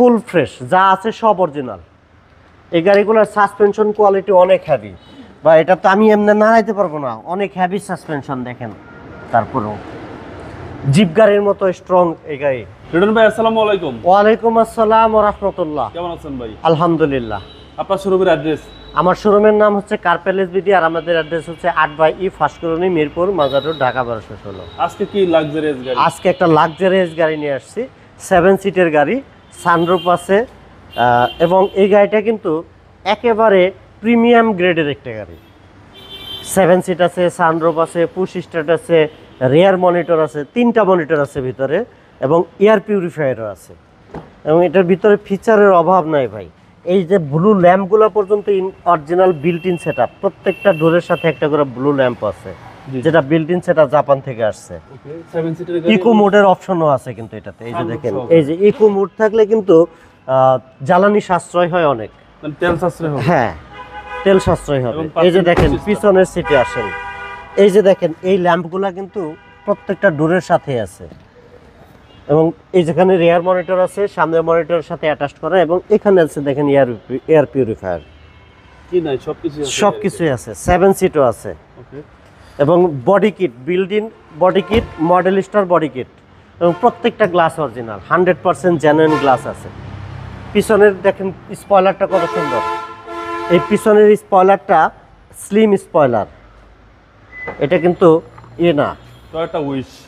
Full fresh, যা আছে সব অরিজিনাল। এই গাড়িগুলোর সাসপেনশন কোয়ালিটি অনেক হেভি, বা এটা তো আমি এমনি নাড়াইতে পারবো না, অনেক হেভি সাসপেনশন দেখেন। তারপরেও জিপ গাড়ির মতো স্ট্রং এই গাড়ি। রিটন ভাই আসসালামু আলাইকুম। ওয়ালাইকুম আসসালাম ওয়া রাহমাতুল্লাহ। কেমন আছেন ভাই? আলহামদুলিল্লাহ। আপনার শোরুমের অ্যাড্রেস? আমার শোরুমের নাম হচ্ছে কার প্যালেস বিডি, আর আমাদের অ্যাড্রেস হচ্ছে 8/E ফার্স্ট কলোনি, মিরপুর, মাজার রোড, ঢাকা 1216। আজকে কি লাক্সারিয়াস গাড়ি? আজকে একটা লাক্সারিয়াস গাড়ি নিয়ে আসছি, 7 সিটের গাড়ি, সানরুফ আছে, এবং এই গাড়িটা কিন্তু একেবারে প্রিমিয়াম গ্রেডের একটা গাড়ি। 7 সিট আছে, সানরুফ আছে, পুশ স্টার্ট আছে, রেয়ার মনিটর আছে, 3টা মনিটর আছে ভিতরে, এবং এয়ার পিউরিফায়ারও আছে। এবং এটার ভিতরে ফিচারের অভাব নাই ভাই। এই যে ব্লু ল্যাম্পগুলো পর্যন্ত original built in shed up, প্রত্যেকটা ডোরের সাথে একটা করে ব্লু ল্যাম্প আছে, যেটা built in shed up Japan থেকে আসছে। 7 সিটের গাড়ি। ইকো মোডের অপশনও আছে কিন্তু এটাতে। এই যে দেখেন, এই যে ইকো মোড থাকলে কিন্তু জ্বালানি সাশ্রয় হয় অনেক, মানে তেল সাশ্রয় হবে। হ্যাঁ, তেল সাশ্রয় হবে। এই যে দেখেন পিছনের সিটে আসেন, এই যে দেখেন এই ল্যাম্পগুলা কিন্তু প্রত্যেকটা ডোরের সাথে আছে, এবং এই যেখানে রেয়ার মনিটর আছে, সামনের মনিটরের সাথে অ্যাটাচ করা, এবং এখানে আছে দেখেন এয়ার পিউরিফায়ার। কি নাই সবকিছু আছে? সবকিছুই আছে, 7 সিটও আছে। ওকে। এবং body kit, build in body kit, model star body kit, এবং প্রত্যেকটা গ্লাস অরিজিনাল, 100% জেনুইন গ্লাস আছে। পিছনের দেখেন স্পয়লারটা কত সুন্দর, এই পিছনের স্পয়লারটা স্লিম স্পয়লার, এটা কিন্তু না,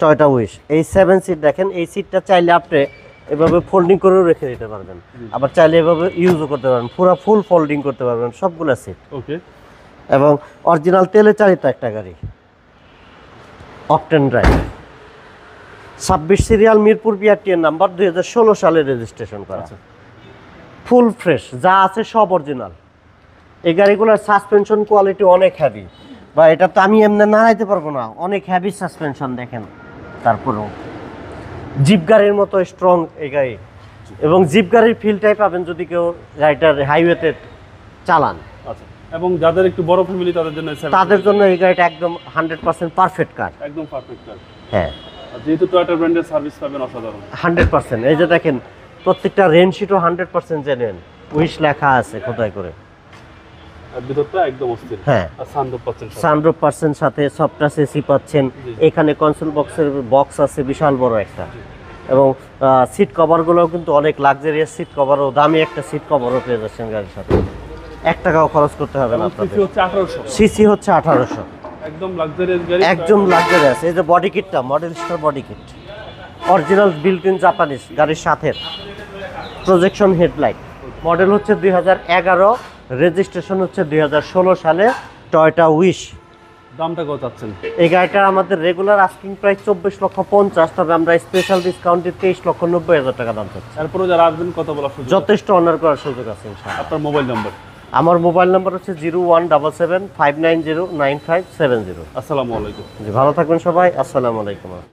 টয়োটা উইশ। এই 7 সিট দেখেন, এই সিটটা চাইলে আপনি এভাবে ফোল্ডিং করেও রেখে দিতে পারবেন, আবার চাইলে এভাবে ইউজও করতে পারবেন, পুরো ফুল ফোল্ডিং করতে পারবেন সবগুলো সিট। ওকে। এবং অরিজিনাল তেলে চালিত একটা গাড়ি, অকটেন ড্রাইভ, 26 সিরিয়াল, মিরপুর বিআরটিএর নাম্বার, 2016 সালে রেজিস্ট্রেশন করা। ফুল ফ্রেশ, যা আছে সব অরিজিনাল। এই গাড়িগুলোর সাসপেনশন কোয়ালিটি অনেক হেভি, বা এটা তো আমি এমনি নাড়াইতে পারবো না, অনেক হেভি সাসপেনশন দেখেন। তারপরেও জিপ গাড়ির মতো স্ট্রং এই গাড়ি, এবং জিপ গাড়ির ফিলটাই পাবেন যদি কেউ রাইডার হাইওয়েতে চালান। আচ্ছা, এবং যাদের একটু বড় ফ্যামিলি তাদের জন্য তাদের জন্য এই গাড়িটা একদম 100% পারফেক্ট কার। একদম পারফেক্ট কার। হ্যাঁ, আর যেহেতু টয়োটা ব্র্যান্ডের সার্ভিস পাবেন অসাধারণ। 100%। এই যে দেখেন প্রত্যেকটা রেনশিটও 100% জেনুইন, উইশ লেখা আছে খোদাই করে। আর ভিতরটা একদম অস্থির। হ্যাঁ, আর সানরুফ পাচ্ছেন সাথে। সানরুফ পাচ্ছেন সাথে, সফটটাচ এসি পাচ্ছেন। এখানে কনসোল বক্স আছে বিশাল বড় একটা, এবং সিট কভারগুলোও কিন্তু অনেক লাক্সারিয়াস সিট কভারও, দামি একটা সিট কভারও পেয়ে যাচ্ছেন গাড়ির সাথে। 1 টাকাও খরচ করতে হবে না আপনাদের। সিসি হচ্ছে 1800। সিসি হচ্ছে 1800, একদম লাক্সারিয়াস গাড়ি, একদম লাক্সারিয়াস। এই যে বডি কিটটা, model star body kit, original built in Japanese গাড়ির সাথে, প্রজেকশন হেডলাইট। মডেল হচ্ছে 2011, রেজিস্ট্রেশন হচ্ছে 2016 সালে, টয়োটা উইশ। দামটা কত চাচ্ছেন? এই গাড়িটা আমাদের রেগুলার আস্কিং প্রাইস 24,50,000, তবে আমরা স্পেশাল ডিসকাউন্টে 23,90,000 টাকা দাম চাচ্ছি। তারপরে যারা আসবেন কত বলার সুযোগ? যথেষ্ট অনার করার সুযোগ আছে ইনশাআল্লাহ। আপনার মোবাইল নাম্বার? আমার মোবাইল নাম্বার হচ্ছে 0177 590 9570। আসসালামু আলাইকুম। জি, ভালো থাকবেন সবাই। আসসালামু আলাইকুম।